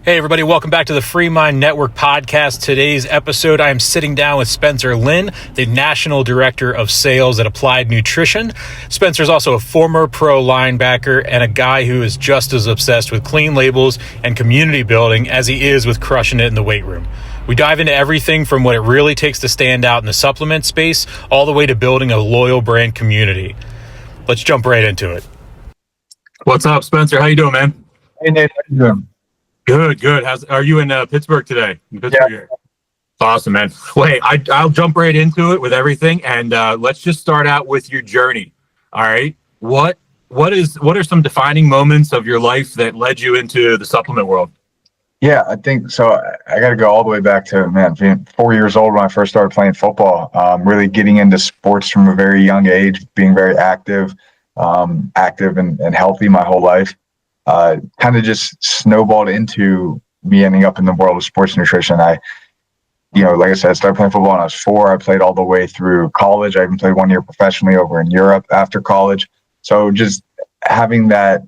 Hey everybody, welcome back to the FreeMind Network Podcast. Today's episode, I am sitting down with Spencer Lynn, the National Director of Sales at Applied Nutrition. Spencer is also a former pro linebacker and a guy who is just as obsessed with clean labels and community building as he is with crushing it in the weight room. We dive into everything from what it really takes to stand out in the supplement space, all the way to building a loyal brand community. Let's jump right into it. What's up, Spencer? How you doing, man? Hey, Nate. How you doing? Good. Are you in Pittsburgh today? Yeah. Awesome, man. Well, hey, I'll jump right into it with everything, and let's just start out with your journey. All right. What are some defining moments of your life that led you into the supplement world? Yeah, I think so. I got to go all the way back to, being 4 years old when I first started playing football, really getting into sports from a very young age, being very active and healthy my whole life. Kind of just snowballed into me ending up in the world of sports nutrition. Like I said, I started playing football when I was 4. I played all the way through college. I even played 1 year professionally over in Europe after college. So just having that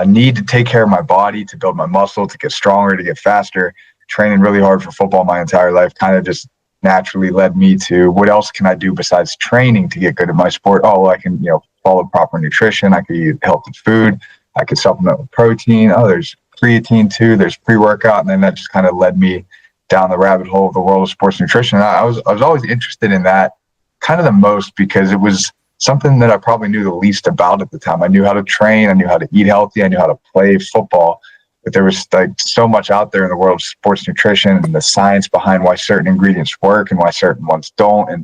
need to take care of my body, to build my muscle, to get stronger, to get faster, training really hard for football my entire life kind of just naturally led me to what else can I do besides training to get good at my sport? Oh, well, I can, follow proper nutrition. I could eat healthy food. I could supplement with protein. Oh, there's creatine too. There's pre-workout. And then that just kind of led me down the rabbit hole of the world of sports nutrition. I was always interested in that kind of the most because it was something that I probably knew the least about at the time. I knew how to train. I knew how to eat healthy. I knew how to play football. But there was so much out there in the world of sports nutrition and the science behind why certain ingredients work and why certain ones don't, and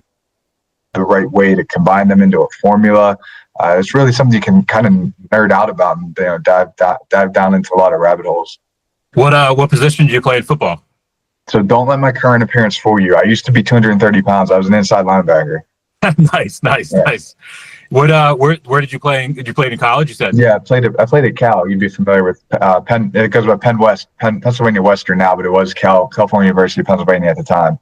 the right way to combine them into a formula. It's really something you can kind of nerd out about and dive down into a lot of rabbit holes. What position did you play in football? So don't let my current appearance fool you. I used to be 230 pounds. I was an inside linebacker. Nice. Where did you play? Did you play in college? You said. Yeah, I played at Cal. You'd be familiar with Penn. It goes by Pennsylvania Western now, but it was California University of Pennsylvania at the time.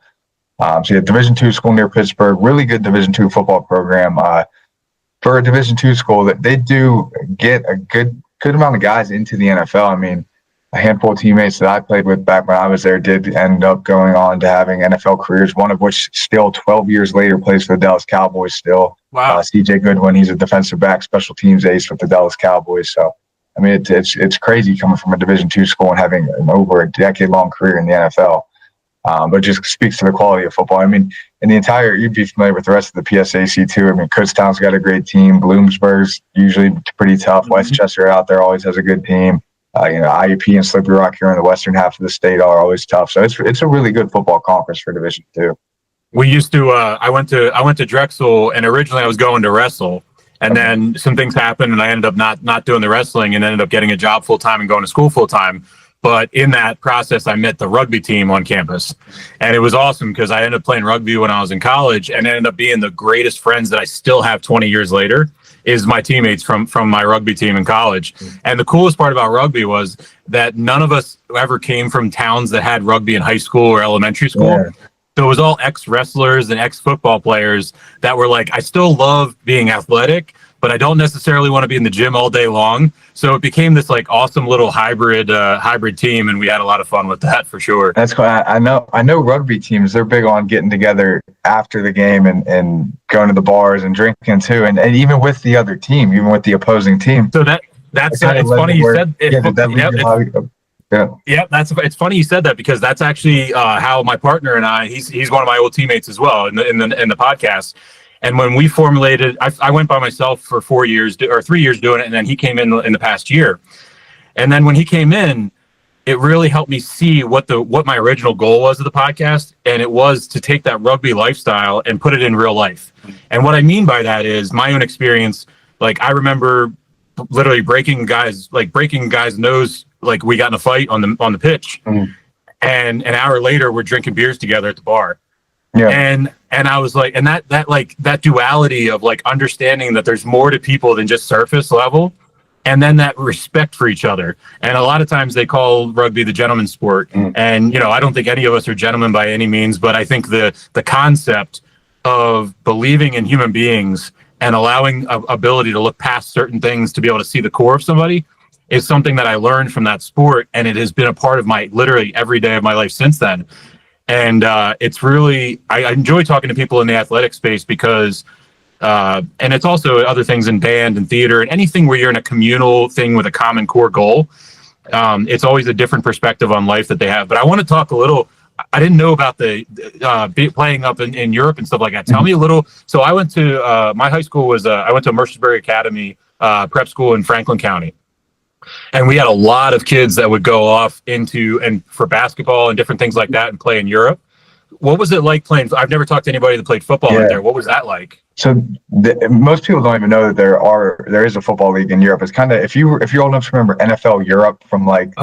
So yeah, Division II school near Pittsburgh. Really good Division II football program. For a Division II school, that they do get a good amount of guys into the NFL. I mean, a handful of teammates that I played with back when I was there did end up going on to having NFL careers, one of which still 12 years later plays for the Dallas Cowboys still. Wow. CJ Goodwin, he's a defensive back, special teams ace with the Dallas Cowboys. So, I mean, it's crazy coming from a Division II school and having an over a decade-long career in the NFL. But it just speaks to the quality of football. I mean, you'd be familiar with the rest of the PSAC too. I mean, Kutztown's got a great team. Bloomsburg's usually pretty tough. Mm-hmm. Westchester out there always has a good team. IUP and Slippery Rock here in the western half of the state are always tough. So it's a really good football conference for Division II. We used to. I went to Drexel, and originally I was going to wrestle, and then some things happened, and I ended up not doing the wrestling, and ended up getting a job full time and going to school full time. But in that process, I met the rugby team on campus, and it was awesome because I ended up playing rugby when I was in college, and ended up being the greatest friends that I still have 20 years later. Is my teammates from my rugby team in college. And the coolest part about rugby was that none of us ever came from towns that had rugby in high school or elementary school. Yeah. So it was all ex-wrestlers and ex-football players that were like, I still love being athletic, but I don't necessarily want to be in the gym all day long. So it became this like awesome little hybrid team, and we had a lot of fun with that for sure. That's cool. I know rugby teams, they're big on getting together after the game and going to the bars and drinking too, and even with the other team, even with the opposing team. So that's it's funny you said it. It's funny you said that because that's actually how my partner and I, he's one of my old teammates as well in the podcast. And when we formulated, I went by myself for 4 years or 3 years doing it, and then he came in the past year. And then when he came in, it really helped me see what my original goal was of the podcast, and it was to take that rugby lifestyle and put it in real life. And what I mean by that is my own experience. Like I remember literally breaking guys' nose. Like we got in a fight on the pitch, and an hour later we're drinking beers together at the bar. Yeah. And I was like, and that duality of like understanding that there's more to people than just surface level, and then that respect for each other. And a lot of times they call rugby the gentleman's sport. And I don't think any of us are gentlemen by any means, but I think the concept of believing in human beings and allowing ability to look past certain things to be able to see the core of somebody is something that I learned from that sport, and it has been a part of my literally every day of my life since then. And it's really, I enjoy talking to people in the athletic space because, and it's also other things in band and theater and anything where you're in a communal thing with a common core goal. It's always a different perspective on life that they have. But I want to talk a little. I didn't know about the playing up in Europe and stuff like that. Tell me a little. So I went to my high school was I went to Mercersburg Academy prep school in Franklin County, and we had a lot of kids that would go off into and for basketball and different things like that and play in Europe. What was it like playing? I've never talked to anybody that played football out there. What was that like? So most people don't even know that there is a football league in Europe. It's kind of if you're old enough to remember NFL Europe from like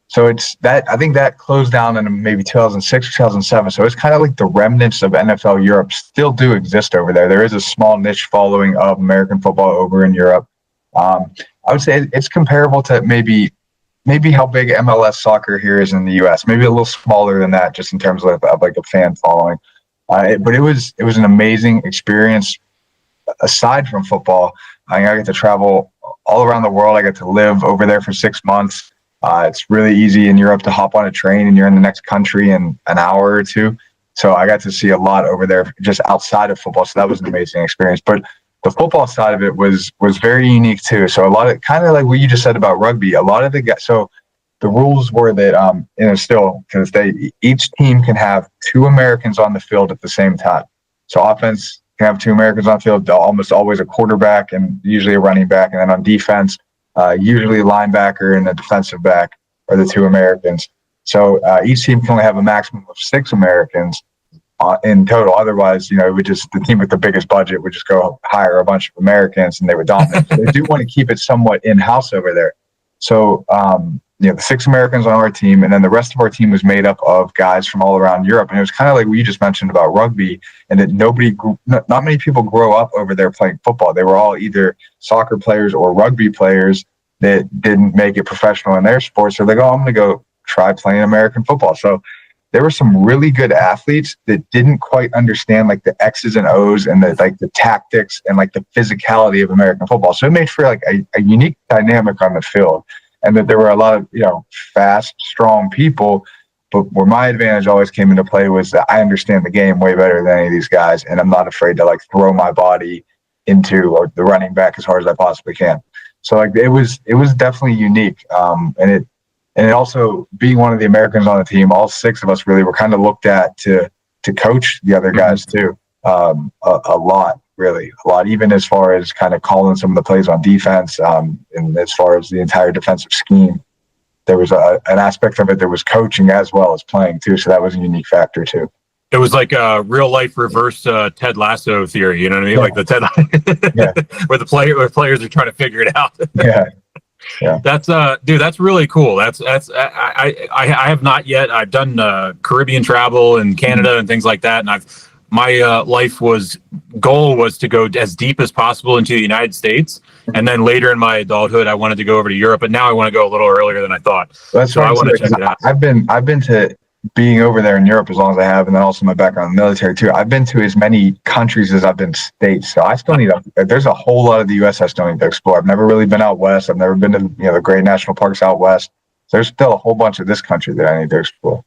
so it's that I think that closed down in maybe 2006 or 2007. So it's kind of like the remnants of NFL Europe still do exist over there. There is a small niche following of American football over in Europe. I would say it's comparable to maybe how big MLS soccer here is in the U.S. Maybe a little smaller than that, just in terms of like a fan following. But it was an amazing experience. Aside from football, I got to travel all around the world. I got to live over there for 6 months. It's really easy in Europe to hop on a train and you're in the next country in an hour or two. So I got to see a lot over there just outside of football. So that was an amazing experience. But the football side of it was very unique too. So a lot of kind of like what you just said about rugby, a lot of the guys, so the rules were that, still to this day, each team can have 2 Americans on the field at the same time. So offense can have 2 Americans on the field, almost always a quarterback and usually a running back. And then on defense, usually a linebacker and a defensive back are the 2 Americans. So each team can only have a maximum of 6 Americans in total. Otherwise, it would just, the team with the biggest budget would just go hire a bunch of Americans and they would dominate. So they do want to keep it somewhat in-house over there. So, the 6 Americans on our team, and then the rest of our team was made up of guys from all around Europe. And it was kind of like what you just mentioned about rugby, and that not many people grow up over there playing football. They were all either soccer players or rugby players that didn't make it professional in their sport. So they go, I'm going to go try playing American football. So there were some really good athletes that didn't quite understand like the X's and O's and the tactics and like the physicality of American football. So it made for like a unique dynamic on the field. And that there were a lot of, fast, strong people. But where my advantage always came into play was that I understand the game way better than any of these guys. And I'm not afraid to like throw my body into the running back as hard as I possibly can. So like it was definitely unique. And it also, being one of the Americans on the team, all 6 of us really were kind of looked at to coach the other guys too. A lot. Really a lot, even as far as kind of calling some of the plays on defense, and as far as the entire defensive scheme, there was an aspect of it that was coaching as well as playing too. So that was a unique factor too. It was like a real life reverse Ted Lasso theory. You know what I mean? Yeah. Like the Ted, where the players are trying to figure it out. Yeah. That's dude, that's really cool. I have not yet. I've done Caribbean travel in Canada and things like that, and my goal was to go as deep as possible into the United States. And then later in my adulthood, I wanted to go over to Europe, but now I want to go a little earlier than I thought. So I want to check it out. I've been to being over there in Europe as long as I have, and then also my background in the military too. I've been to as many countries as I've been states. So I still there's a whole lot of the US I still need to explore. I've never really been out west. I've never been to, the great national parks out west. There's still a whole bunch of this country that I need to explore.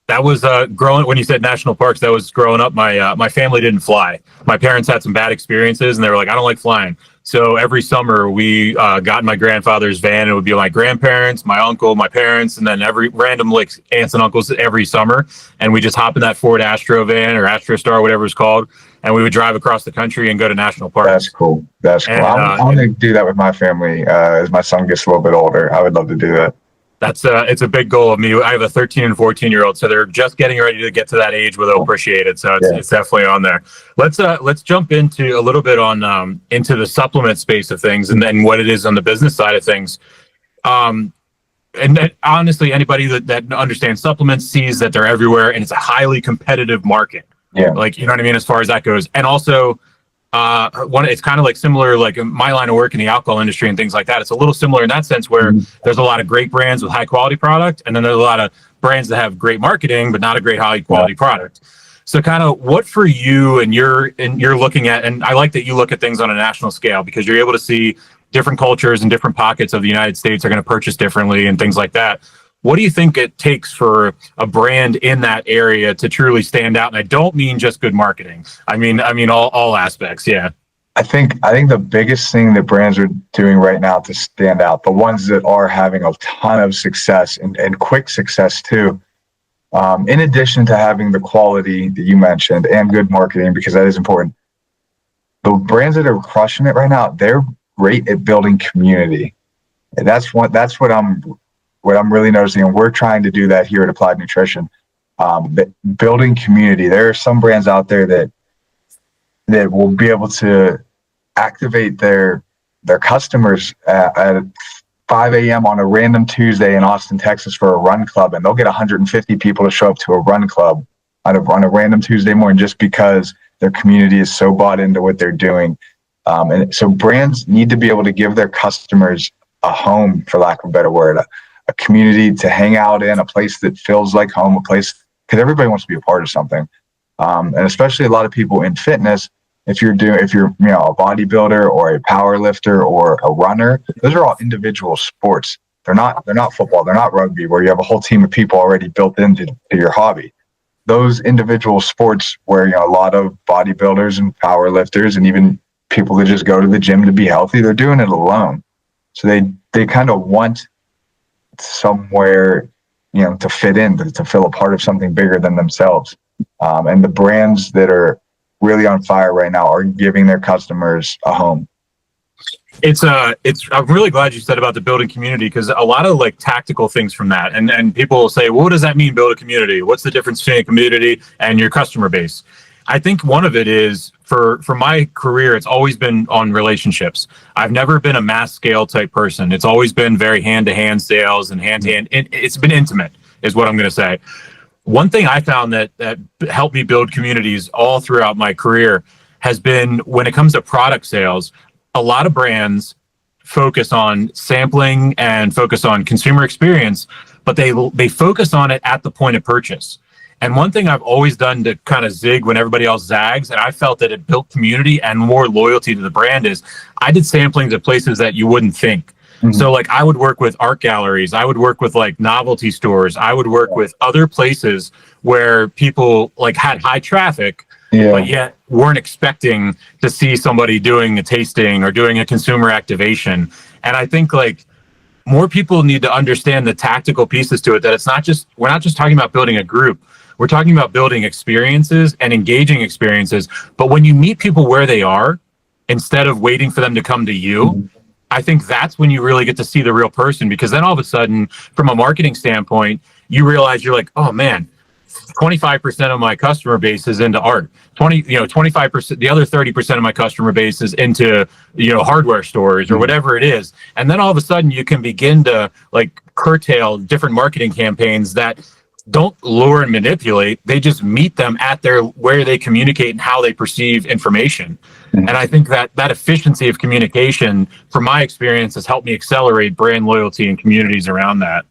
That was growing. When you said national parks, that was growing up. My family didn't fly. My parents had some bad experiences, and they were like, "I don't like flying." So every summer, we got in my grandfather's van. It would be my grandparents, my uncle, my parents, and then every random like aunts and uncles every summer. And we just hop in that Ford Astro van or Astro Star, whatever it's called, and we would drive across the country and go to national parks. That's cool. I'm going to do that with my family as my son gets a little bit older. I would love to do that. It's a big goal of me. I have a 13 and 14-year-old, so they're just getting ready to get to that age where they'll appreciate it. So it's definitely on there. Let's jump into a little bit on into the supplement space of things, and then what it is on the business side of things. And honestly, anybody that understands supplements sees that they're everywhere, and it's a highly competitive market. Yeah, like you know what I mean as far as that goes, and also. It's kind of like similar, like in my line of work in the alcohol industry and things like that. It's a little similar in that sense where there's a lot of great brands with high quality product. And then there's a lot of brands that have great marketing, but not a great high quality product. So kind of what for you and you're looking at, and I like that you look at things on a national scale because you're able to see different cultures and different pockets of the United States are going to purchase differently and things like that. What do you think it takes for a brand in that area to truly stand out? And I don't mean just good marketing. I mean all aspects. Yeah. I think the biggest thing that brands are doing right now to stand out, the ones that are having a ton of success and quick success too, in addition to having the quality that you mentioned and good marketing, because that is important, the brands that are crushing it right now, they're great at building community. And that's what I'm really noticing, and we're trying to do that here at Applied Nutrition. Building community. There are some brands out there that will be able to activate their customers at 5 a.m. on a random Tuesday in Austin, Texas for a run club, and they'll get 150 people to show up to a run club on a random Tuesday morning just because their community is so bought into what they're doing. And so brands need to be able to give their customers a home, for lack of a better word, a community to hang out in, a place that feels like home, a place, because everybody wants to be a part of something. And especially a lot of people in fitness, if you're a bodybuilder or a power lifter or a runner, those are all individual sports. They're not football, they're not rugby, where you have a whole team of people already built into your hobby. Those individual sports where a lot of bodybuilders and power lifters and even people that just go to the gym to be healthy, they're doing it alone. So they kind of want somewhere to fit in, to feel a part of something bigger than themselves. And the brands that are really on fire right now are giving their customers a home. I'm really glad you said about the building community, because a lot of tactical things from that, and people will say, well, what does that mean, build a community? What's the difference between a community and your customer base? I think one of it is, for my career, it's always been on relationships. I've never been a mass scale type person. It's always been very hand-to-hand sales and hand-to-hand. It's been intimate, is what I'm going to say. One thing I found that helped me build communities all throughout my career has been, when it comes to product sales, a lot of brands focus on sampling and focus on consumer experience, but they focus on it at the point of purchase. And one thing I've always done to kind of zig when everybody else zags, and I felt that it built community and more loyalty to the brand, is I did samplings at places that you wouldn't think. Mm-hmm. So I would work with art galleries, I would work with novelty stores, I would work with other places where people had high traffic, but yet weren't expecting to see somebody doing a tasting or doing a consumer activation. And I think more people need to understand the tactical pieces to it, that we're not just talking about building a group. We're talking about building experiences and engaging experiences. But when you meet people where they are, instead of waiting for them to come to you, I think that's when you really get to see the real person, because then all of a sudden, from a marketing standpoint, you realize you're oh man, 25% of my customer base is into art. 25%, the other 30% of my customer base is into, hardware stores or whatever it is. And then all of a sudden you can begin to curtail different marketing campaigns that don't lure and manipulate. They just meet them at where they communicate and how they perceive information. Mm-hmm. And I think that efficiency of communication, from my experience, has helped me accelerate brand loyalty and communities around that.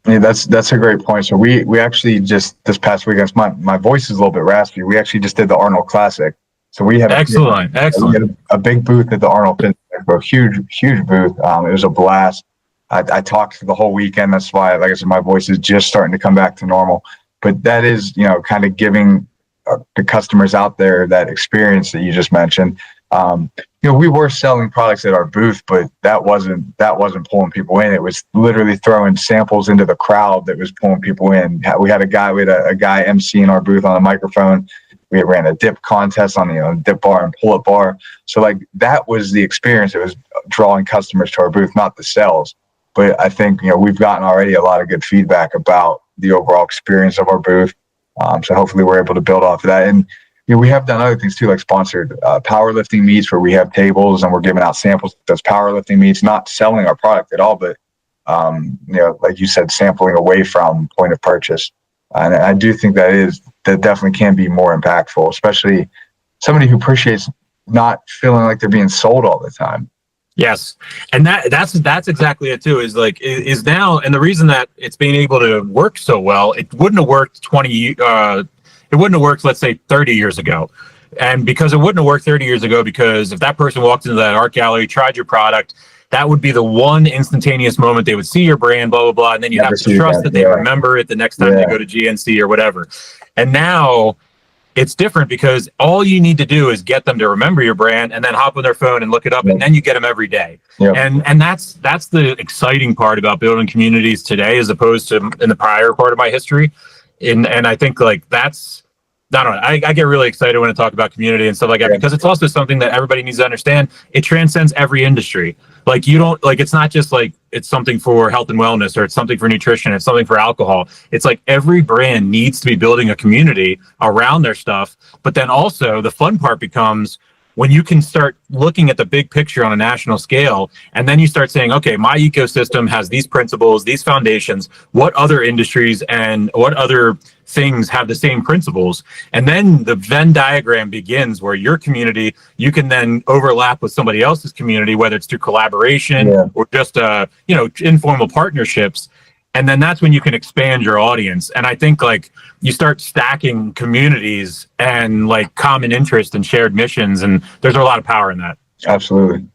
Yeah, that's a great point. So we actually just this past weekend, my voice is a little bit raspy. We actually just did the Arnold Classic. So we had excellent. We had a big booth at the Arnold Fitness Expo, huge booth. It was a blast. I talked the whole weekend. That's why, like I said, my voice is just starting to come back to normal. But that is, kind of giving the customers out there that experience that you just mentioned. We were selling products at our booth, but that wasn't pulling people in. It was literally throwing samples into the crowd that was pulling people in. We had a guy emceeing our booth on a microphone. We ran a dip contest on the dip bar and pull-up bar. So that was the experience. It was drawing customers to our booth, not the sales. But I think, we've gotten already a lot of good feedback about the overall experience of our booth. So hopefully we're able to build off of that. And, we have done other things too, like sponsored powerlifting meets where we have tables and we're giving out samples of those powerlifting meets, not selling our product at all, but, like you said, sampling away from point of purchase. And I do think that definitely can be more impactful, especially somebody who appreciates not feeling like they're being sold all the time. Yes. And that's exactly it too, is now, and the reason that it's being able to work so well, it wouldn't have worked it wouldn't have worked, let's say 30 years ago. And because it wouldn't have worked 30 years ago, because if that person walked into that art gallery, tried your product, that would be the one instantaneous moment they would see your brand, blah, blah, blah. And then you have to trust that they remember it the next time they go to GNC or whatever. And now it's different because all you need to do is get them to remember your brand and then hop on their phone and look it up, and then you get them every day. And that's the exciting part about building communities today, as opposed to in the prior part of my history. And I think like that's, I don't know, I get really excited when I talk about community and stuff like that, because it's also something that everybody needs to understand. It transcends every industry. Like you don't, like, it's not just like it's something for health and wellness, or it's something for nutrition, it's something for alcohol. It's like every brand needs to be building a community around their stuff. But then also the fun part becomes when you can start looking at the big picture on a national scale, and then you start saying, okay, my ecosystem has these principles, these foundations, what other industries and what other things have the same principles? And then the Venn diagram begins where your community, you can then overlap with somebody else's community, whether it's through collaboration or just, informal partnerships. And then that's when you can expand your audience. And I think like you start stacking communities and like common interest and shared missions, and there's a lot of power in that. Absolutely.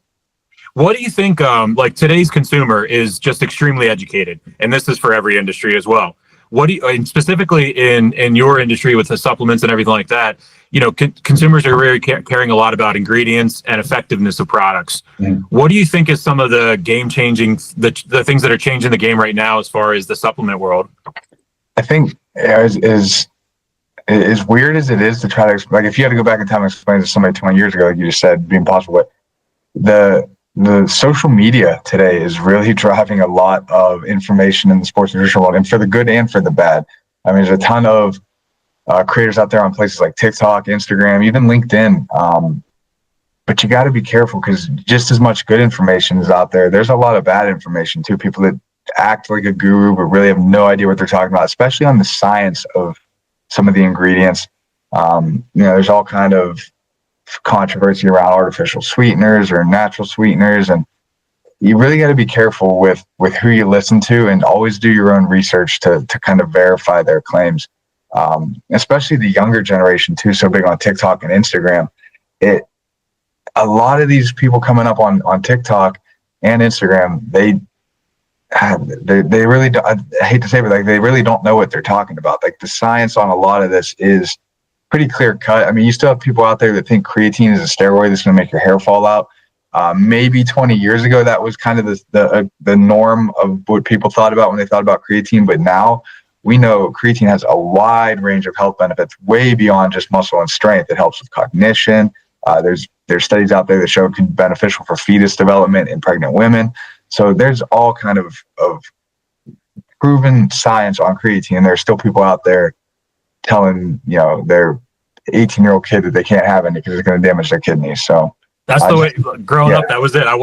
What do you think, like today's consumer is just extremely educated, and this is for every industry as well. What do you, and specifically in your industry with the supplements and everything like that, consumers are really caring a lot about ingredients and effectiveness of products. What do you think is some of the game-changing, the things that are changing the game right now as far as the supplement world? I think as weird as it is to try to, like, if you had to go back in time and explain to somebody 20 years ago, like you just said, it'd be impossible. But the social media today is really driving a lot of information in the sports nutrition world, and for the good and for the bad. I mean, there's a ton of creators out there on places like TikTok, Instagram, even LinkedIn. But you got to be careful, because just as much good information is out there, there's a lot of bad information too. People that act like a guru but really have no idea what they're talking about, especially on the science of some of the ingredients. There's all kind of controversy around artificial sweeteners or natural sweeteners, and you really got to be careful with who you listen to, and always do your own research to kind of verify their claims. Especially the younger generation too, so big on TikTok and Instagram. A lot of these people coming up on TikTok and Instagram, they really don't, I hate to say it, but like they really don't know what they're talking about. Like the science on a lot of this is pretty clear cut. I mean, you still have people out there that think creatine is a steroid that's going to make your hair fall out. Maybe 20 years ago, that was kind of the norm of what people thought about when they thought about creatine. But now we know creatine has a wide range of health benefits, way beyond just muscle and strength. It helps with cognition. There's studies out there that show it can be beneficial for fetus development in pregnant women. So there's all kind of proven science on creatine. There's still people out there telling their 18-year-old kid that they can't have it because it's going to damage their kidneys. So that's the way growing up. That was it. I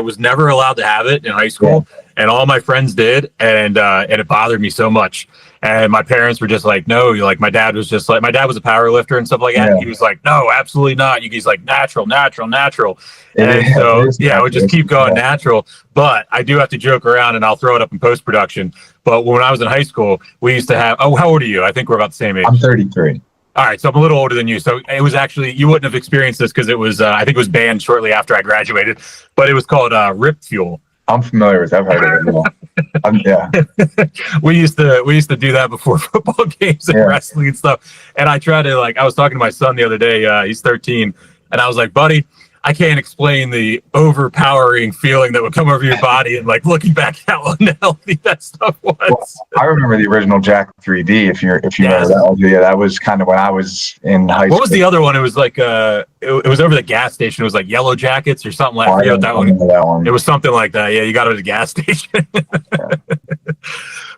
was never allowed to have it in high school, and all my friends did, and it bothered me so much. And my parents were just like, no. My dad was just like, my dad was a power lifter and stuff like that. And he was like, no, absolutely not. He's like, natural. And so I would just keep going natural. But I do have to joke around, and I'll throw it up in post production. But when I was in high school, we used to have. Oh, how old are you? I think we're about the same age. I'm 33. All right, so I'm a little older than you. So it was actually, you wouldn't have experienced this because it was, I think it was banned shortly after I graduated, but it was called Rip Fuel. I'm familiar with it. I've heard of it. We used to do that before football games and wrestling and stuff. And I tried to, I was talking to my son the other day, he's 13, and I was like, buddy, I can't explain the overpowering feeling that would come over your body, and looking back how unhealthy that stuff was. Well, I remember the original Jack 3D. If you remember that, that was kind of when I was in high school. What was the other one? It was it was over the gas station. It was like Yellow Jackets or something like that. That one. It was something like that. Yeah, you got it at the gas station.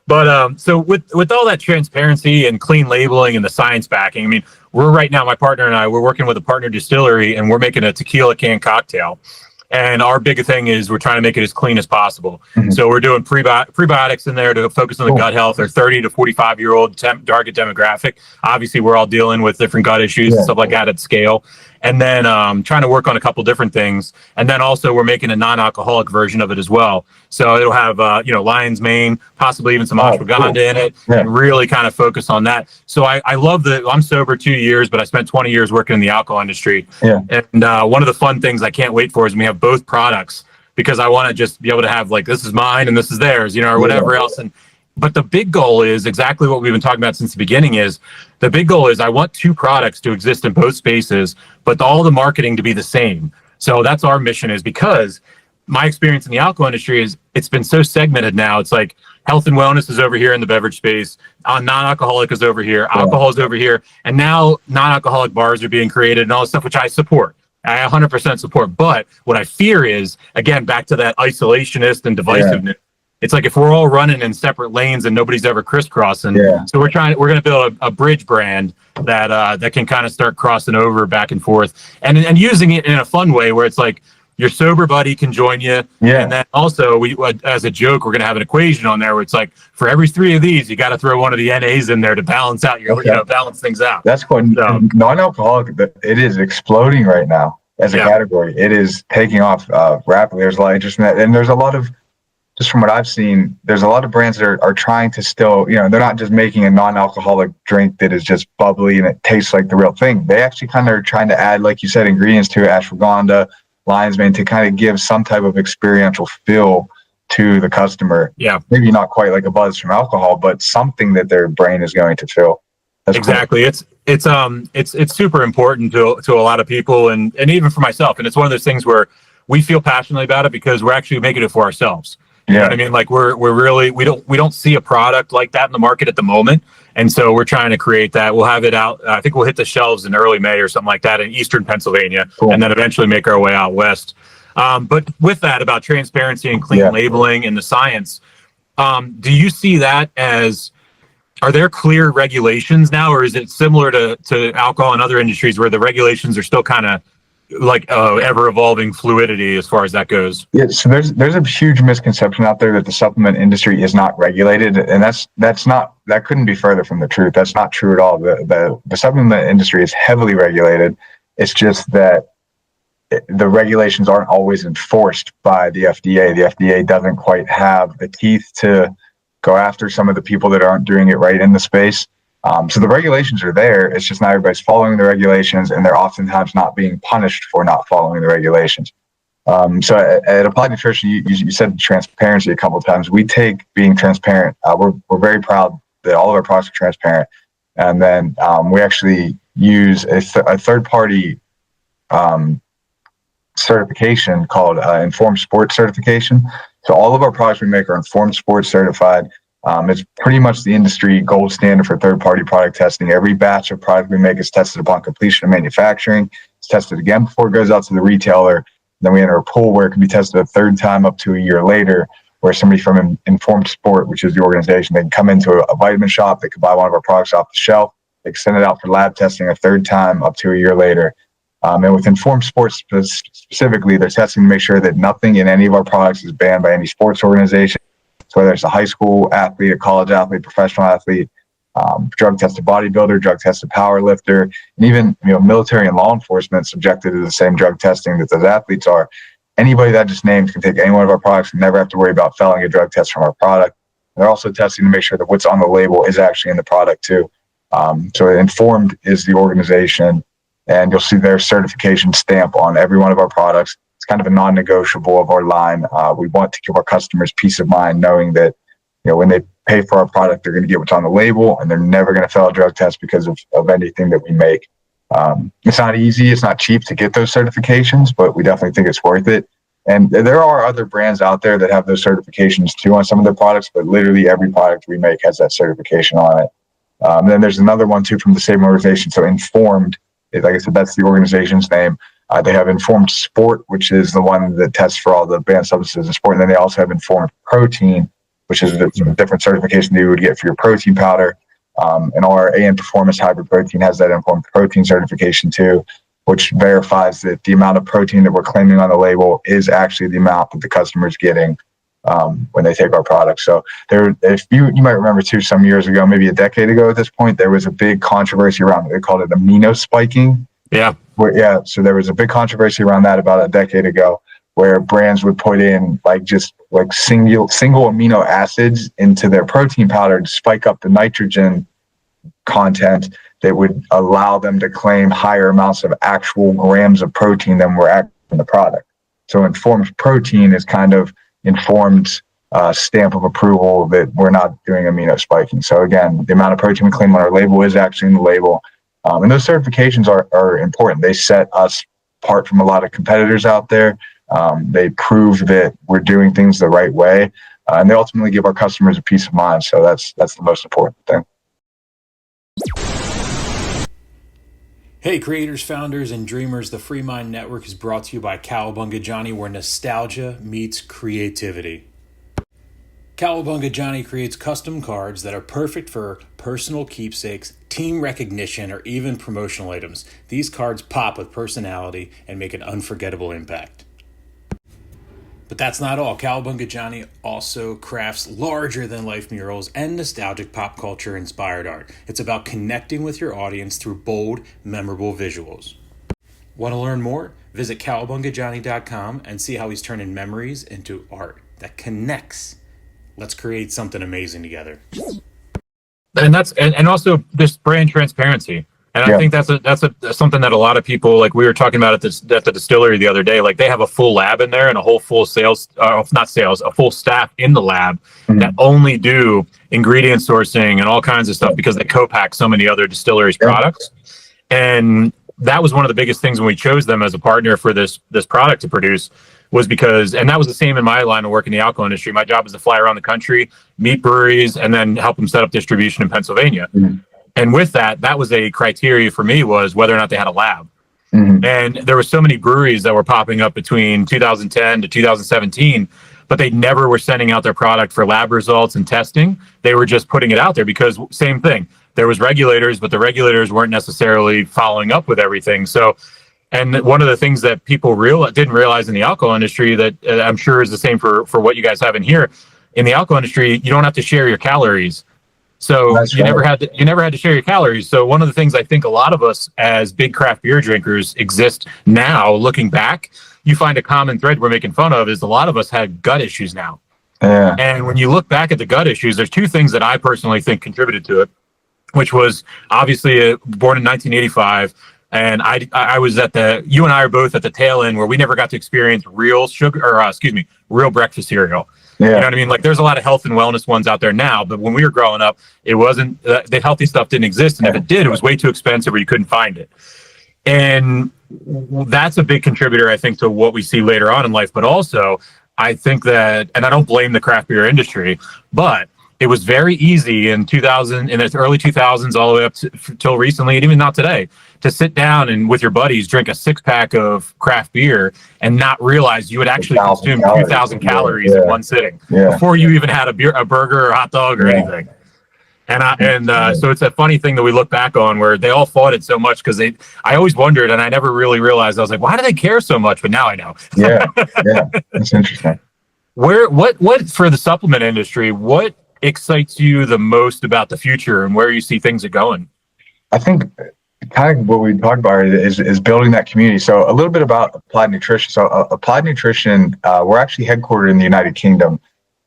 But so with all that transparency and clean labeling and the science backing, I mean, we're right now, my partner and I, we're working with a partner distillery, and we're making a tequila can cocktail. And our big thing is we're trying to make it as clean as possible. Mm-hmm. So we're doing prebiotics in there to focus on the gut health. They're 30 to 45-year-old target demographic. Obviously, we're all dealing with different gut issues and stuff like that at scale. And then trying to work on a couple different things. And then also we're making a non-alcoholic version of it as well. So it'll have, lion's mane, possibly even some ashwagandha in it, and really kind of focus on that. So I love I'm sober 2 years, but I spent 20 years working in the alcohol industry. Yeah. And one of the fun things I can't wait for is we have both products because I want to just be able to have like, this is mine and this is theirs, or whatever else. But the big goal is exactly what we've been talking about since the beginning. Is the big goal is I want two products to exist in both spaces, but all the marketing to be the same. So that's our mission, is because my experience in the alcohol industry is it's been so segmented now. It's like health and wellness is over here in the beverage space, non-alcoholic is over here, alcohol is over here, and now non-alcoholic bars are being created and all this stuff, which I support. I 100% support. But what I fear is, again, back to that isolationist and divisiveness. Yeah. It's like if we're all running in separate lanes and nobody's ever crisscrossing. Yeah. So we're going to build a bridge brand that can kind of start crossing over back and forth and using it in a fun way where it's like your sober buddy can join you. Yeah. And then also we, as a joke, we're going to have an equation on there where it's like for every 3 of these, you got to throw one of the NAs in there to balance out your, balance things out. That's cool. So, non-alcoholic, it is exploding right now as a category. It is taking off rapidly. There's a lot of interest in that. And there's a lot of, just from what I've seen, there's a lot of brands that are trying to still, they're not just making a non-alcoholic drink that is just bubbly and it tastes like the real thing. They actually kind of are trying to add, like you said, ingredients to it, ashwagandha, lion's mane, to kind of give some type of experiential feel to the customer. Yeah. Maybe not quite like a buzz from alcohol, but something that their brain is going to feel. That's exactly. Cool. It's super important to a lot of people and even for myself. And it's one of those things where we feel passionately about it because we're actually making it for ourselves. You know what I mean? Like we're really, we don't see a product like that in the market at the moment. And so we're trying to create that. We'll have it out. I think we'll hit the shelves in early May or something like that in Eastern Pennsylvania, and then eventually make our way out west. But with that, about transparency and clean labeling and the science, do you see that as, are there clear regulations now, or is it similar to alcohol and other industries where the regulations are still kind of like ever evolving fluidity as far as that goes? Yeah, so there's a huge misconception out there that the supplement industry is not regulated, and that couldn't be further from the truth. That's not true at all. The supplement industry is heavily regulated. It's just that the regulations aren't always enforced by the FDA. The FDA doesn't quite have the teeth to go after some of the people that aren't doing it right in the space. So the regulations are there. It's just not everybody's following the regulations, and they're oftentimes not being punished for not following the regulations. So at Applied Nutrition, you said transparency a couple of times. We take being transparent. We're very proud that all of our products are transparent. And then we actually use a third-party certification called Informed Sports Certification. So all of our products we make are Informed Sports certified. It's pretty much the industry gold standard for third-party product testing. Every batch of product we make is tested upon completion of manufacturing. It's tested again before it goes out to the retailer. Then we enter a pool where it can be tested a third time up to a year later, where somebody from Informed Sport, which is the organization, they can come into a vitamin shop, they could buy one of our products off the shelf, they can send it out for lab testing a third time up to a year later. And with Informed Sports specifically, they're testing to make sure that nothing in any of our products is banned by any sports organization. So whether it's a high school athlete, a college athlete, professional athlete, drug-tested bodybuilder, drug-tested power lifter, and even military and law enforcement subjected to the same drug testing that those athletes are. Anybody that just named can take any one of our products and never have to worry about failing a drug test from our product. They're also testing to make sure that what's on the label is actually in the product too. So Informed is the organization, and you'll see their certification stamp on every one of our products. It's kind of a non-negotiable of our line. We want to give our customers peace of mind knowing that when they pay for our product, they're going to get what's on the label, and they're never going to fail a drug test because of anything that we make. It's not easy. It's not cheap to get those certifications, but we definitely think it's worth it. And there are other brands out there that have those certifications too on some of their products, but literally every product we make has that certification on it. And then there's another one too from the same organization. So Informed, like I said, that's the organization's name. They have Informed Sport, which is the one that tests for all the banned substances in sport. And then they also have Informed Protein, which is a different certification that you would get for your protein powder. And our AN Performance Hybrid Protein has that Informed Protein certification too, which verifies that the amount of protein that we're claiming on the label is actually the amount that the customer is getting when they take our product. So if you might remember too, some years ago, maybe a decade ago at this point, there was a big controversy around it. They called it amino spiking. Yeah. So there was a big controversy around that about a decade ago, where brands would put in single amino acids into their protein powder to spike up the nitrogen content that would allow them to claim higher amounts of actual grams of protein than were actually in the product. So informed protein is kind of informed stamp of approval that we're not doing amino spiking. So again, the amount of protein we claim on our label is actually in the label. And those certifications are important. They set us apart from a lot of competitors out there. They prove that we're doing things the right way. And they ultimately give our customers a peace of mind. So that's the most important thing. Hey creators, founders, and dreamers, the FreeMind Network is brought to you by Cowabunga Johnny, where nostalgia meets creativity. Cowabunga Johnny creates custom cards that are perfect for personal keepsakes, team recognition, or even promotional items. These cards pop with personality and make an unforgettable impact. But that's not all. Cowabunga Johnny also crafts larger-than-life murals and nostalgic pop culture-inspired art. It's about connecting with your audience through bold, memorable visuals. Want to learn more? Visit cowabungajohnny.com and see how he's turning memories into art that connects. Let's create something amazing together. And that's and also this brand transparency. And I think that's something that a lot of people, like we were talking about at the distillery the other day, like they have a full lab in there and a whole full a full staff in the lab that only do ingredient sourcing and all kinds of stuff because they co-pack so many other distilleries' products. And that was one of the biggest things when we chose them as a partner for this product to produce, was because, and that was the same in my line of work in the alcohol industry. My job is to fly around the country, meet breweries, and then help them set up distribution in Pennsylvania. And with that was a criteria for me, was whether or not they had a lab. And there were so many breweries that were popping up between 2010 to 2017, but they never were sending out their product for lab results and testing. They were just putting it out there because same thing. There was regulators, but the regulators weren't necessarily following up with everything. So, and one of the things that people didn't realize in the alcohol industry that I'm sure is the same for what you guys have in here, in the alcohol industry, you don't have to share your calories. So you never had to share your calories. So one of the things I think a lot of us as big craft beer drinkers exist now, looking back, you find a common thread we're making fun of is a lot of us had gut issues now. Yeah. And when you look back at the gut issues, there's two things that I personally think contributed to it, which was obviously born in 1985. And I was you and I are both at the tail end where we never got to experience real real breakfast cereal. Yeah. You know what I mean? Like there's a lot of health and wellness ones out there now, but when we were growing up, it wasn't, the healthy stuff didn't exist. And if it did, it was way too expensive or you couldn't find it. And that's a big contributor, I think, to what we see later on in life. But also, I think that, and I don't blame the craft beer industry, but it was very easy in the early 2000s, all the way up till recently, and even not today, to sit down and with your buddies drink a 6-pack of craft beer and not realize you would actually consume 2,000 calories in one sitting before you even had a burger or hot dog or anything. So it's a funny thing that we look back on where they all fought it so much because I always wondered, and I never really realized. I was like, why do they care so much? But now I know. Yeah, that's interesting. What for the supplement industry? What excites you the most about the future and where you see things are going? I think kind of what we talked about is building that community. So a little bit about Applied Nutrition. So Applied Nutrition, we're actually headquartered in the United Kingdom,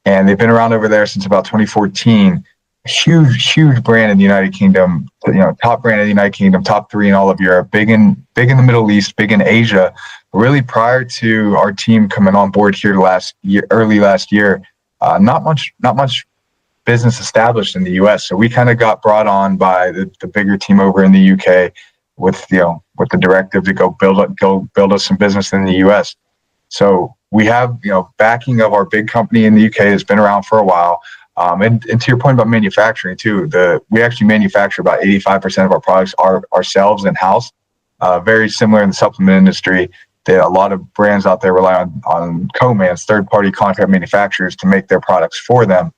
and they've been around over there since about 2014. Huge brand in the United Kingdom, top brand in the United Kingdom, top 3 in all of Europe, big in the Middle East, big in Asia. Really prior to our team coming on board here early last year, not much business established in the US. So we kind of got brought on by the bigger team over in the UK with the directive to go build us some business in the US. So we have, backing of our big company in the UK that's been around for a while. And to your point about manufacturing too, we actually manufacture about 85% of our products ourselves in-house. Very similar in the supplement industry. A lot of brands out there rely on co-mans, third-party contract manufacturers to make their products for them.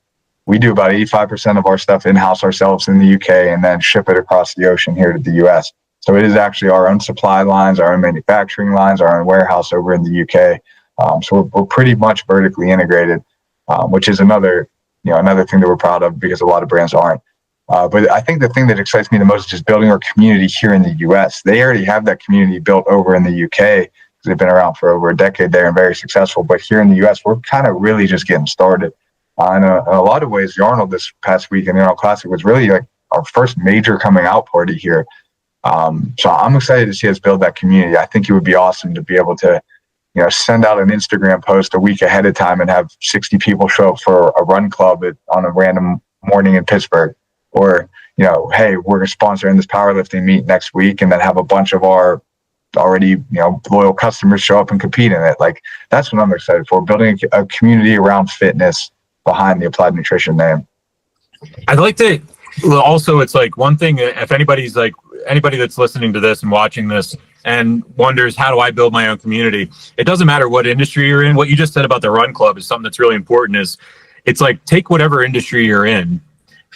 We do about 85% of our stuff in-house ourselves in the UK and then ship it across the ocean here to the US. So it is actually our own supply lines, our own manufacturing lines, our own warehouse over in the UK. So we're pretty much vertically integrated, which is another thing that we're proud of because a lot of brands aren't. But I think the thing that excites me the most is just building our community here in the US. They already have that community built over in the UK because they've been around for over a decade there and very successful. But here in the US, we're kind of really just getting started. In a lot of ways, the Arnold this past week in the Arnold Classic was really like our first major coming out party here. So I'm excited to see us build that community. I think it would be awesome to be able to send out an Instagram post a week ahead of time and have 60 people show up for a run club on a random morning in Pittsburgh, or, hey, we're sponsoring this powerlifting meet next week, and then have a bunch of our already, loyal customers show up and compete in it. Like, that's what I'm excited for, building a community around fitness behind the Applied Nutrition name. I'd like to also, it's like one thing, if anybody that's listening to this and watching this and wonders, how do I build my own community? It doesn't matter what industry you're in. What you just said about the run club is something that's really important. It's like, take whatever industry you're in,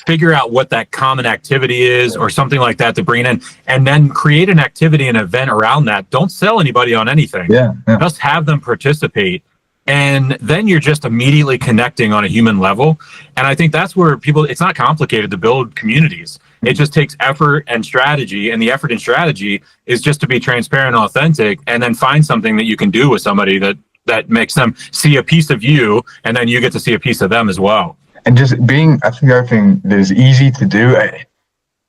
figure out what that common activity is or something like that to bring in, and then create an activity, an event around that. Don't sell anybody on anything. Yeah. Just have them participate. And then you're just immediately connecting on a human level. And I think that's where it's not complicated to build communities. It just takes effort and strategy. And the effort and strategy is just to be transparent and authentic, and then find something that you can do with somebody that makes them see a piece of you, and then you get to see a piece of them as well. And just I think the other thing that is easy to do,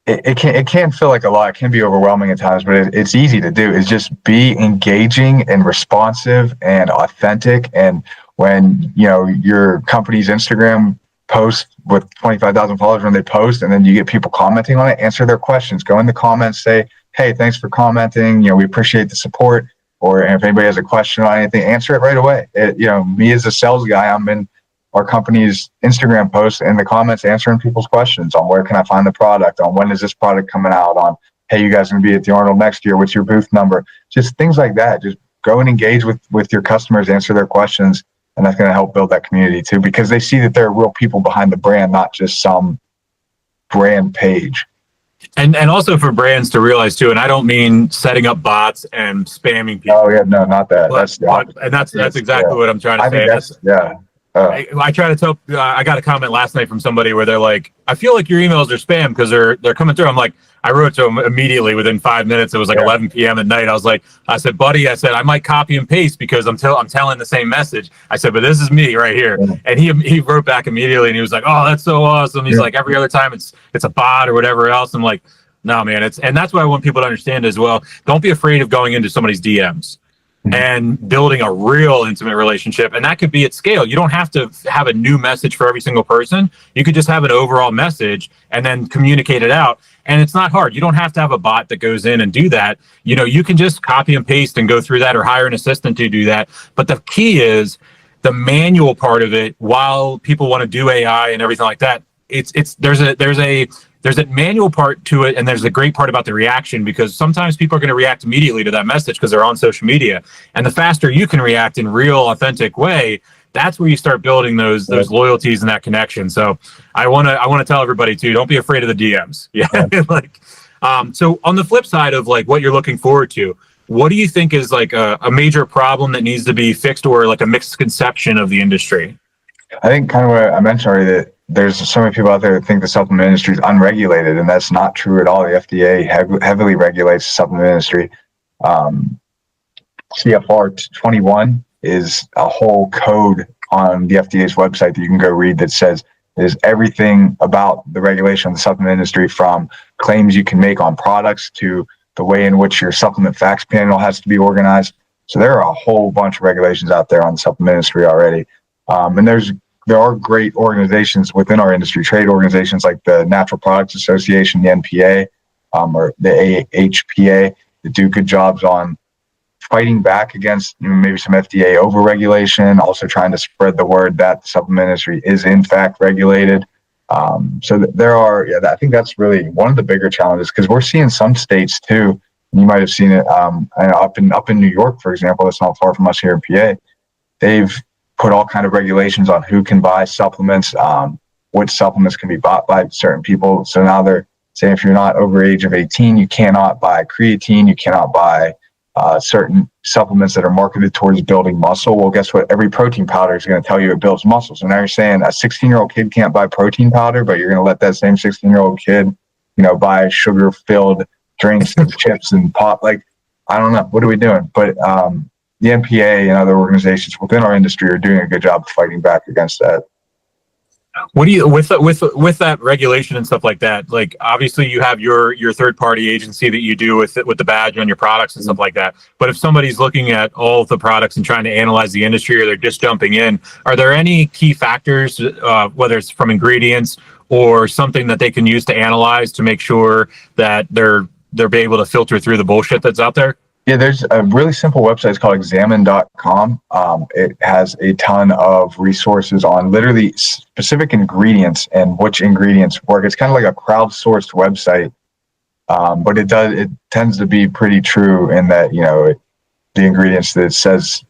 it can feel like a lot. It can be overwhelming at times, but it's easy to do, is just be engaging and responsive and authentic. And when, your company's Instagram post with 25,000 followers, when they post and then you get people commenting on it, answer their questions. Go in the comments, say, hey, thanks for commenting. We appreciate the support. Or if anybody has a question on anything, answer it right away. Me as a sales guy, I'm in our company's Instagram posts in the comments, answering people's questions on where can I find the product, on when is this product coming out, on, hey, you guys going to be at the Arnold next year, what's your booth number? Just things like that. Just go and engage with your customers, answer their questions, and that's going to help build that community too, because they see that there are real people behind the brand, not just some brand page. And also for brands to realize too, and I don't mean setting up bots and spamming people. Oh yeah, no, not that. That's exactly what I'm trying to say. I try to tell. I got a comment last night from somebody where they're like, "I feel like your emails are spam because they're coming through." I'm like, I wrote to them immediately within 5 minutes. It was like 11 p.m. at night. I said, buddy, I might copy and paste because I'm telling the same message. I said, but this is me right here. Yeah. And he wrote back immediately, and he was like, "Oh, that's so awesome." He's like, every other time it's a bot or whatever else. I'm like, no, man, and that's what I want people to understand as well. Don't be afraid of going into somebody's DMs. And building a real intimate relationship. And that could be at scale. You don't have to have a new message for every single person. You could just have an overall message and then communicate it out. And it's not hard. You don't have to have a bot that goes in and do that. You can just copy and paste and go through that, or hire an assistant to do that. But the key is the manual part of it. While people want to do AI and everything like that, there's a manual part to it, and there's a great part about the reaction, because sometimes people are going to react immediately to that message because they're on social media. And the faster you can react in real, authentic way, that's where you start building those loyalties and that connection. So I want to tell everybody too, don't be afraid of the DMs. Yeah. So on the flip side of like what you're looking forward to, what do you think is like a major problem that needs to be fixed, or like a misconception of the industry? I think kind of what I mentioned already, that there's so many people out there that think the supplement industry is unregulated, and that's not true at all. The FDA heavily regulates the supplement industry. CFR 21 is a whole code on the FDA's website that you can go read that says there's everything about the regulation of the supplement industry, from claims you can make on products to the way in which your supplement facts panel has to be organized. So there are a whole bunch of regulations out there on the supplement industry already. And there are great organizations within our industry, trade organizations like the Natural Products Association, the NPA, or the AHPA, that do good jobs on fighting back against maybe some FDA overregulation, also trying to spread the word that the supplement industry is in fact regulated. So there are, I think that's really one of the bigger challenges, because we're seeing some states too. You might have seen it up in New York, for example. It's not far from us here in PA. They've put all kind of regulations on who can buy supplements, what supplements can be bought by certain people. So now they're saying if you're not over age of 18, you cannot buy creatine, you cannot buy certain supplements that are marketed towards building muscle. Well, guess what? Every protein powder is going to tell you it builds muscle. So now you're saying a 16-year-old kid can't buy protein powder, but you're going to let that same 16-year-old kid, buy sugar-filled drinks and chips and pop. Like, I don't know. What are we doing? But the NPA and other organizations within our industry are doing a good job of fighting back against that. What do you with that regulation and stuff like that? Like obviously you have your third party agency that you do with the badge on your products and stuff like that. But if somebody's looking at all of the products and trying to analyze the industry, or they're just jumping in, are there any key factors, whether it's from ingredients or something that they can use to analyze to make sure that they're be able to filter through the bullshit that's out there? Yeah, there's a really simple website. It's called examine.com. It has a ton of resources on literally specific ingredients and which ingredients work. It's kind of like a crowdsourced website, but it tends to be pretty true in that, the ingredients that it says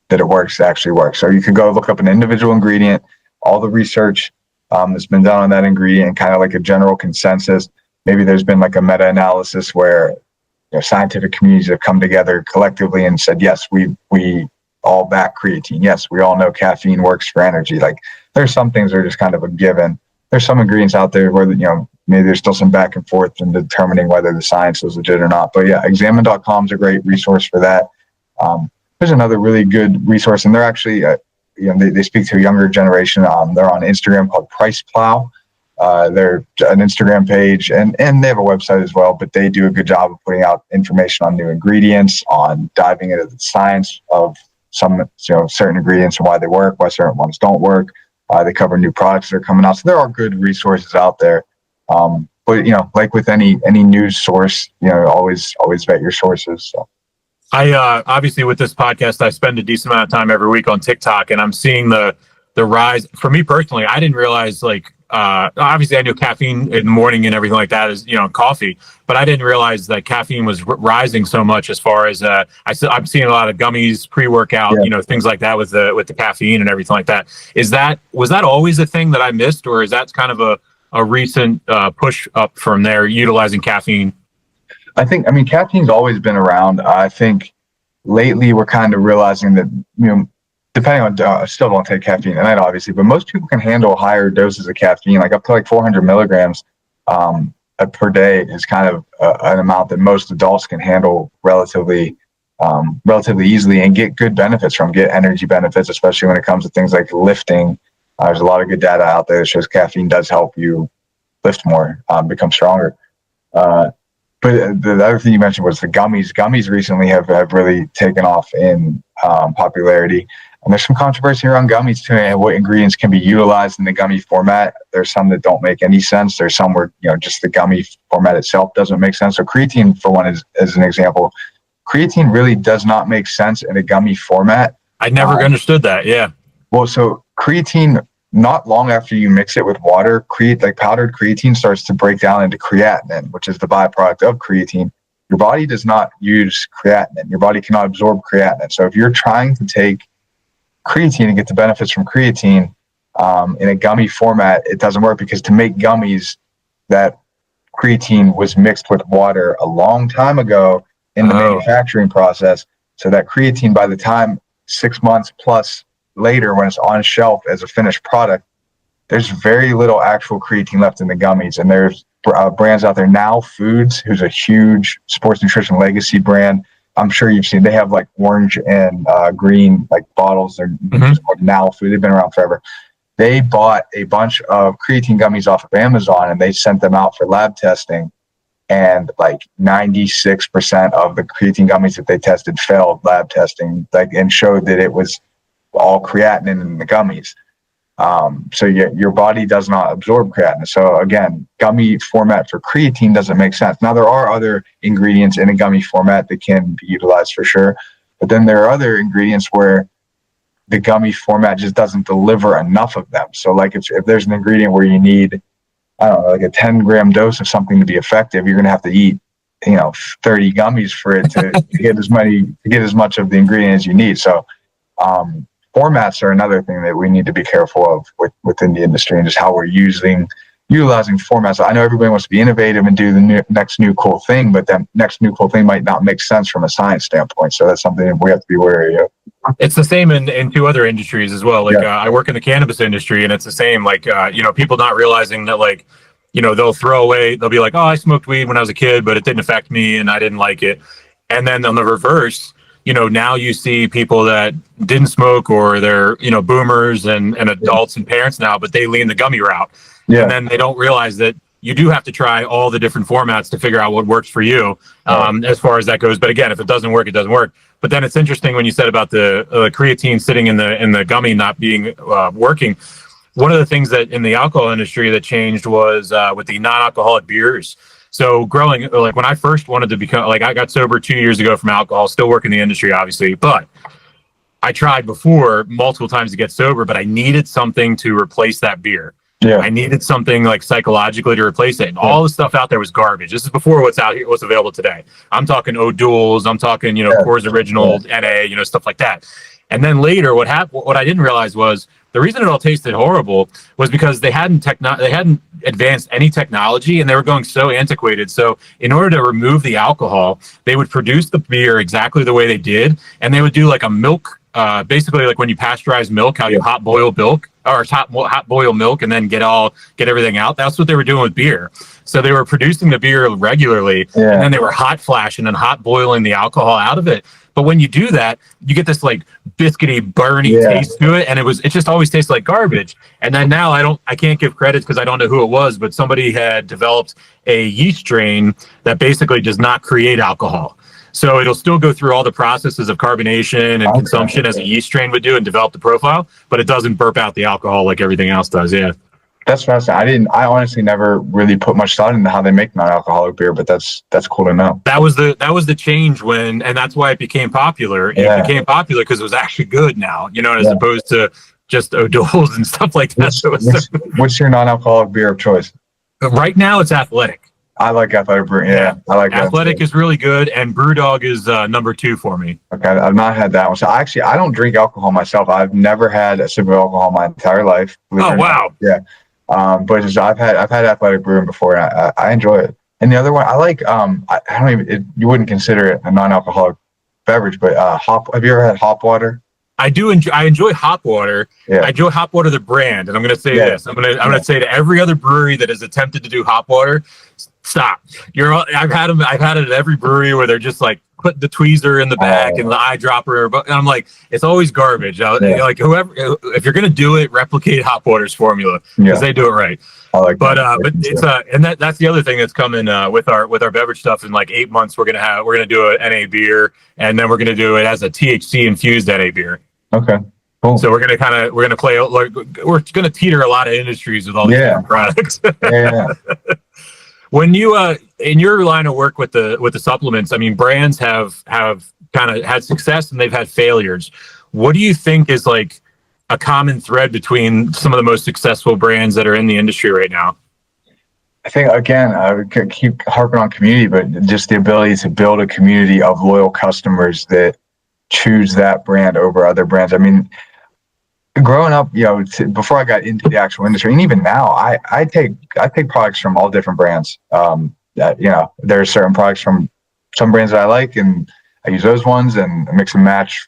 that it works actually works. So you can go look up an individual ingredient, all the research that's been done on that ingredient, and kind of like a general consensus. Maybe there's been like a meta-analysis where scientific communities have come together collectively and said, yes, we all back creatine. Yes, we all know caffeine works for energy. Like there's some things that are just kind of a given. There's some ingredients out there where, maybe there's still some back and forth in determining whether the science is legit or not. But yeah, examine.com is a great resource for that. There's another really good resource, and they're actually, they speak to a younger generation. They're on Instagram called Price Plow. They're an Instagram page and they have a website as well, but they do a good job of putting out information on new ingredients, on diving into the science of some, certain ingredients and why they work, why certain ones don't work. They cover new products that are coming out. So there are good resources out there. But like with any news source, always vet your sources. So. I obviously with this podcast, I spend a decent amount of time every week on TikTok, and I'm seeing the rise. For me personally, I didn't realize obviously I knew caffeine in the morning and everything like that is, coffee, but I didn't realize that caffeine was rising so much as far as, I'm seeing a lot of gummies, pre-workout, things like that with the caffeine and everything like that. Was that always a thing that I missed, or is that kind of a recent push up from there utilizing caffeine? Caffeine's always been around. I think lately we're kind of realizing that, depending on, I still don't take caffeine at night, obviously, but most people can handle higher doses of caffeine, like up to 400 milligrams per day is kind of an amount that most adults can handle relatively easily and get good benefits from, get energy benefits, especially when it comes to things like lifting. There's a lot of good data out there that shows caffeine does help you lift more, become stronger. But the other thing you mentioned was the gummies. Gummies recently have really taken off in popularity. And there's some controversy around gummies too, and what ingredients can be utilized in the gummy format. There's some that don't make any sense. There's some where, just the gummy format itself doesn't make sense. So creatine, for one, is an example. Creatine really does not make sense in a gummy format. I never understood that. Yeah. Well, so creatine, not long after you mix it with water, powdered creatine starts to break down into creatinine, which is the byproduct of creatine. Your body does not use creatinine. Your body cannot absorb creatinine. So if you're trying to take creatine and get the benefits from creatine in a gummy format, it doesn't work, because to make gummies, that creatine was mixed with water a long time ago in the manufacturing process. So that creatine, by the time 6 months plus later, when it's on shelf as a finished product, there's very little actual creatine left in the gummies. And there's brands out there now, Foods, who's a huge sports nutrition legacy brand. I'm sure you've seen, they have orange and green bottles. They're just called Now Food. They've been around forever. They bought a bunch of creatine gummies off of Amazon and they sent them out for lab testing. And 96% of the creatine gummies that they tested failed lab testing, and showed that it was all creatinine in the gummies. So your body does not absorb creatinine. So again, gummy format for creatine doesn't make sense. Now there are other ingredients in a gummy format that can be utilized for sure, but then there are other ingredients where the gummy format just doesn't deliver enough of them. So if there's an ingredient where you need, I don't know, a 10-gram dose of something to be effective, you're going to have to eat 30 gummies for it to get as much of the ingredient as you need. So formats are another thing that we need to be careful of within the industry, and just how we're utilizing formats. I know everybody wants to be innovative and do the next new cool thing, but that next new cool thing might not make sense from a science standpoint. So that's something that we have to be wary of. It's the same in two other industries as well. I work in the cannabis industry, and it's the same. People not realizing that they'll be like, oh, I smoked weed when I was a kid, but it didn't affect me and I didn't like it. And then on the reverse, now you see people that didn't smoke, or they're, boomers and adults and parents now, but they lean the gummy route. Yeah. And then they don't realize that you do have to try all the different formats to figure out what works for you, as far as that goes. But again, if it doesn't work, it doesn't work. But then it's interesting when you said about the creatine sitting in the gummy not being working. One of the things that in the alcohol industry that changed was with the non-alcoholic beers. So growing, like when I first wanted to become, like I got sober 2 years ago from alcohol, still work in the industry, obviously, but I tried before multiple times to get sober, but I needed something to replace that beer. Yeah. I needed something like psychologically to replace it. And all the stuff out there was garbage. This is before what's out here, what's available today. I'm talking O'Doul's, I'm talking, Coors Original, NA, stuff like that. And then later, what I didn't realize was the reason it all tasted horrible was because they hadn't advanced any technology, and they were going so antiquated. So in order to remove the alcohol, they would produce the beer exactly the way they did, and they would do like a milk, basically like when you pasteurize milk, how you hot boil milk, or hot boil milk, and then get everything out. That's what they were doing with beer. So they were producing the beer regularly, and then they were hot flashing and hot boiling the alcohol out of it. But when you do that, you get this like biscuity, burny taste to it, and it just always tastes like garbage. And then now I can't give credit because I don't know who it was, but somebody had developed a yeast strain that basically does not create alcohol. So it'll still go through all the processes of carbonation and consumption as a yeast strain would do and develop the profile, but it doesn't burp out the alcohol like everything else does. Yeah. That's fascinating. I honestly never really put much thought into how they make non-alcoholic beer, but that's cool to know. That was the change and that's why it became popular. It became popular because it was actually good now, as opposed to just O'Doul's and stuff like that. What's your non-alcoholic beer of choice? Right now, it's Athletic. I like Athletic Brewing. Yeah, I like Athletic is really good, and Brewdog is number 2 for me. Okay, I've not had that one. So I don't drink alcohol myself. I've never had a sip of alcohol my entire life. Oh wow! Yeah. But I've had Athletic Brewing before, and I enjoy it. And the other one I like, I don't even, you wouldn't consider it a non-alcoholic beverage, but have you ever had hop water? I enjoy hop water. Yeah. I enjoy hop water, the brand, and I'm going to say this. I'm going to say to every other brewery that has attempted to do hop water, stop. I've had it at every brewery where they're just like put the tweezer in the back and the eyedropper, and I'm like, it's always garbage. Like whoever, if you're gonna do it, replicate hop water's formula because they do it right. I like but it's and that's the other thing that's coming with our beverage stuff. In like 8 months, we're gonna do an NA beer, and then we're gonna do it as a THC infused NA beer. Okay. Cool. So we're gonna play, like, we're gonna teater a lot of industries with all these different products. When you in your line of work with the supplements, I mean, brands have kind of had success and they've had failures. What do you think is like a common thread between some of the most successful brands that are in the industry right now? I think, again, I would keep harping on community, but just the ability to build a community of loyal customers that choose that brand over other brands. I mean, growing up, before I got into the actual industry, and even now, I take products from all different brands. There are certain products from some brands that I like, and I use those ones and mix and match.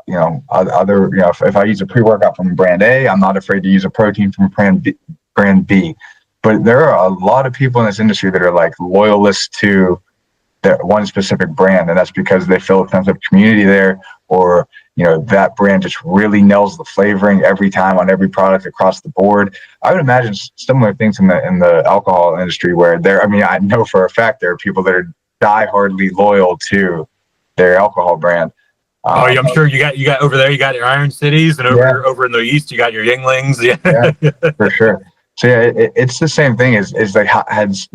If I use a pre-workout from brand A, I'm not afraid to use a protein from brand B. But there are a lot of people in this industry that are like loyalists to that one specific brand, and that's because they feel a sense of community there, or that brand just really nails the flavoring every time on every product across the board. I would imagine similar things in the alcohol industry where I know for a fact there are people that are diehardly loyal to their alcohol brand. I'm sure you got over there, you got your Iron Cities, and over in the East, you got your Yinglings. Yeah, for sure. So it's the same thing as like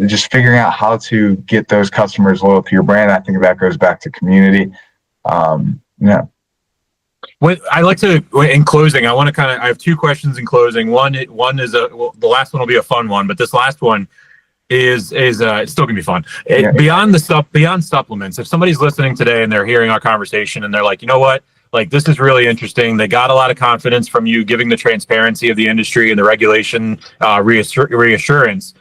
just figuring out how to get those customers loyal to your brand. I think that goes back to community. I like to, in closing, I have 2 questions in closing. One is the last one will be a fun one, but this last one is it's still gonna be fun. Beyond supplements, if somebody's listening today and they're hearing our conversation and they're like, you know what? Like, this is really interesting. They got a lot of confidence from you giving the transparency of the industry and the regulation reassurance.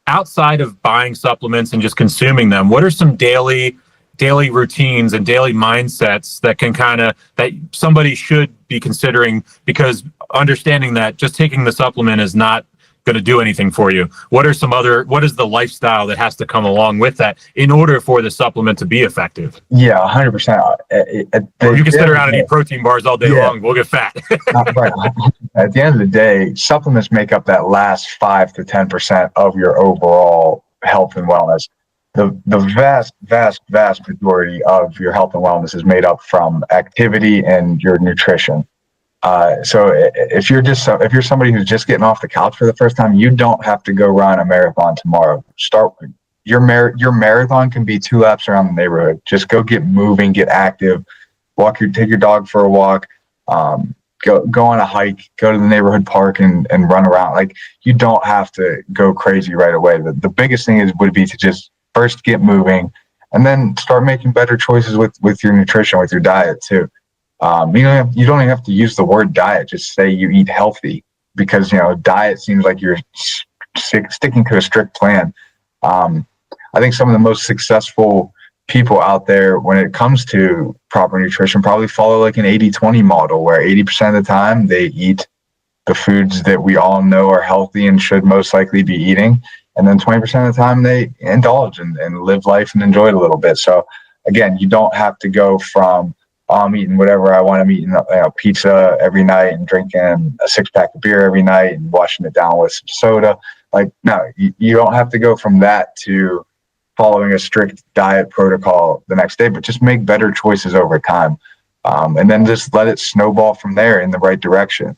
Outside of buying supplements and just consuming them, what are some daily routines and daily mindsets that somebody should be considering? Because understanding that just taking the supplement is not going to do anything for you. What is the lifestyle that has to come along with that in order for the supplement to be effective? Yeah, 100%. Or you can sit around and eat protein bars all day long. We'll get fat. Right. At the end of the day, supplements make up that last 5 to 10% of your overall health and wellness. The vast majority of your health and wellness is made up from activity and your nutrition. So if you're somebody who's just getting off the couch for the first time, you don't have to go run a marathon tomorrow. Your marathon can be 2 laps around the neighborhood. Just go get moving, get active, take your dog for a walk, go on a hike, go to the neighborhood park and run around. Like, you don't have to go crazy right away. The biggest thing would be to just first get moving and then start making better choices with your nutrition, with your diet too. You don't even have to use the word diet. Just say you eat healthy, because, diet seems like you're sticking to a strict plan. I think some of the most successful people out there when it comes to proper nutrition probably follow like an 80-20 model, where 80% of the time they eat the foods that we all know are healthy and should most likely be eating. And then 20% of the time they indulge and live life and enjoy it a little bit. So again, you don't have to go from, I'm eating whatever I want. I'm eating pizza every night and drinking a 6-pack of beer every night and washing it down with some soda. Like, no, you don't have to go from that to following a strict diet protocol the next day, but just make better choices over time. And then just let it snowball from there in the right direction.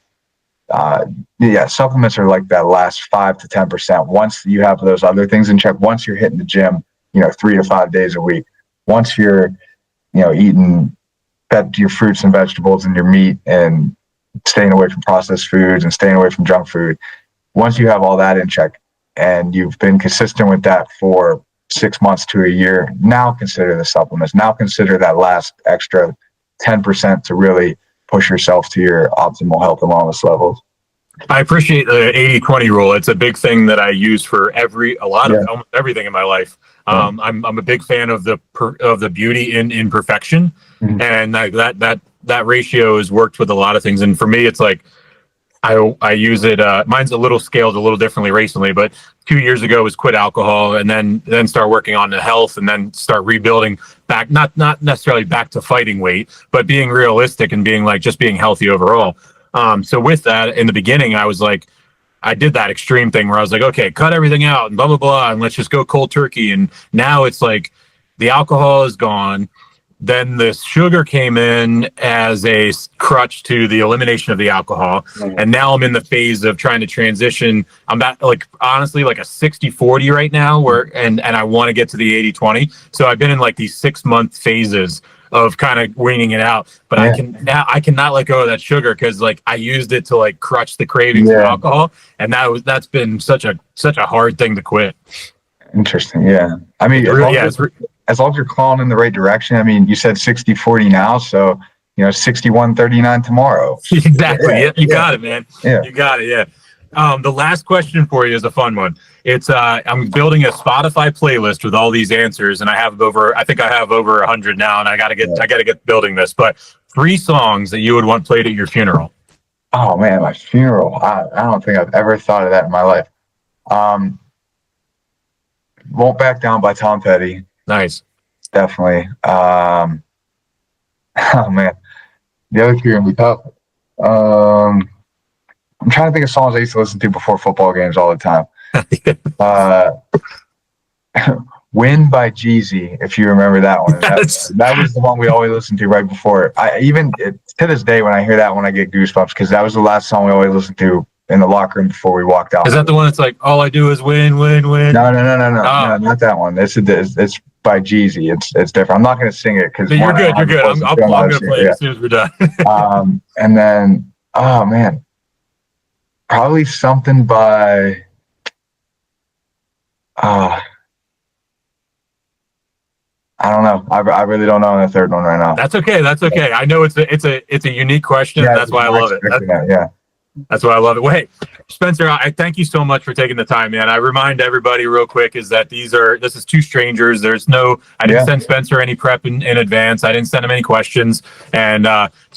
Supplements are like that last 5 to 10%. Once you have those other things in check, once you're hitting the gym, 3 to 5 days a week, once you're, eating your fruits and vegetables and your meat and staying away from processed foods and staying away from junk food, once you have all that in check and you've been consistent with that for 6 months to a year, now consider the supplements. Now consider that last extra 10% to really push yourself to your optimal health and wellness levels. I appreciate the 80-20 rule. It's a big thing that I use for almost everything in my life. I'm a big fan of the beauty in imperfection, and that ratio has worked with a lot of things. And for me, it's like I use it. Mine's a little scaled a little differently recently, but 2 years ago was quit alcohol and then start working on the health and then start rebuilding back, not necessarily back to fighting weight, but being realistic and being healthy overall. So with that, in the beginning, I was like, I did that extreme thing where I was like, okay, cut everything out and blah, blah, blah, and let's just go cold turkey. And now it's like the alcohol is gone. Then the sugar came in as a crutch to the elimination of the alcohol. And now I'm in the phase of trying to transition. I'm at honestly like a 60-40 right now and I want to get to the 80-20. So I've been in like these 6-month phases of kind of weaning it out, but I cannot let go of that sugar because like I used it to like crutch the cravings of alcohol, and that's been such a hard thing to quit. Interesting. Yeah, I mean, as long as you're clawing in the right direction. I mean, you said 60-40 now, so 61-39 tomorrow. Exactly. You got it, man. Yeah, you got it. Yeah. The last question for you is a fun one. It's I'm building a Spotify playlist with all these answers, and I have over 100 now, and I gotta get building this. But 3 songs that you would want played at your funeral. Oh man, my funeral. I don't think I've ever thought of that in my life. Won't Back Down by Tom Petty. Nice. Definitely. Oh man, the other 3 are gonna be tough. I'm trying to think of songs I used to listen to before football games all the time. Win by Jeezy, if you remember that one. That was the one we always listened to right before. To this day, when I hear that one, I get goosebumps because that was the last song we always listened to in the locker room before we walked out. Is that the one that's like, all I do is win, win, win? No, not that one. It's by Jeezy. It's different. I'm not going to sing it because you're good. I'm going to play it as soon as we're done. And then, oh man, probably something by. I don't know. I really don't know on the third one right now. That's okay. I know it's a unique question. Yeah, that's why I love it. That's why I love it. Well, hey, Spencer, I thank you so much for taking the time, man. I remind everybody real quick is that this is 2 strangers. I didn't send Spencer any prep in advance. I didn't send him any questions. And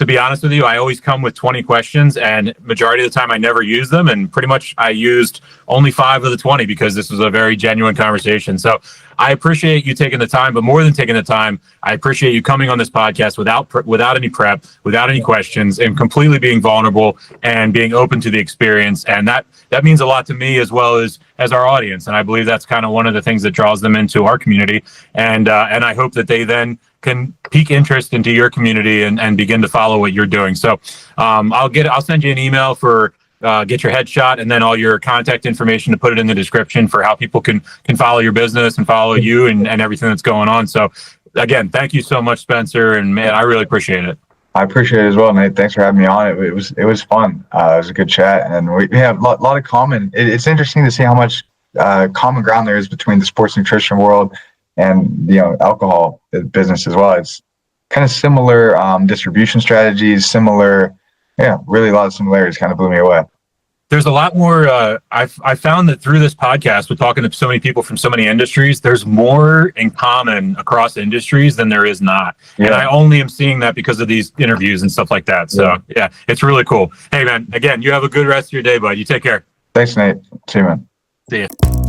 to be honest with you, I always come with 20 questions, and majority of the time I never use them. And pretty much I used only 5 of the 20 because this was a very genuine conversation. So I appreciate you taking the time, but more than taking the time, I appreciate you coming on this podcast without any prep, without any questions, and completely being vulnerable and being open to the experience. And that means a lot to me as well as our audience. And I believe that's kind of one of the things that draws them into our community. And I hope that they then can pique interest into your community and begin to follow what you're doing. So I'll send you an email for get your headshot and then all your contact information to put it in the description for how people can follow your business and follow you and everything that's going on. So again, thank you so much, Spencer. And man, I really appreciate it. I appreciate it as well, Nate. Thanks for having me on. It was fun. It was a good chat, and we have a lot of common. It's interesting to see how much common ground there is between the sports nutrition world and alcohol business as well. It's kind of similar distribution strategies, similar, really a lot of similarities. Kind of blew me away. There's a lot more. I found that through this podcast, with talking to so many people from so many industries, there's more in common across industries than there is not. Yeah. And I only am seeing that because of these interviews and stuff like that. So yeah, it's really cool. Hey man, again, you have a good rest of your day, bud. You take care. Thanks, Nate. See you, man. See ya.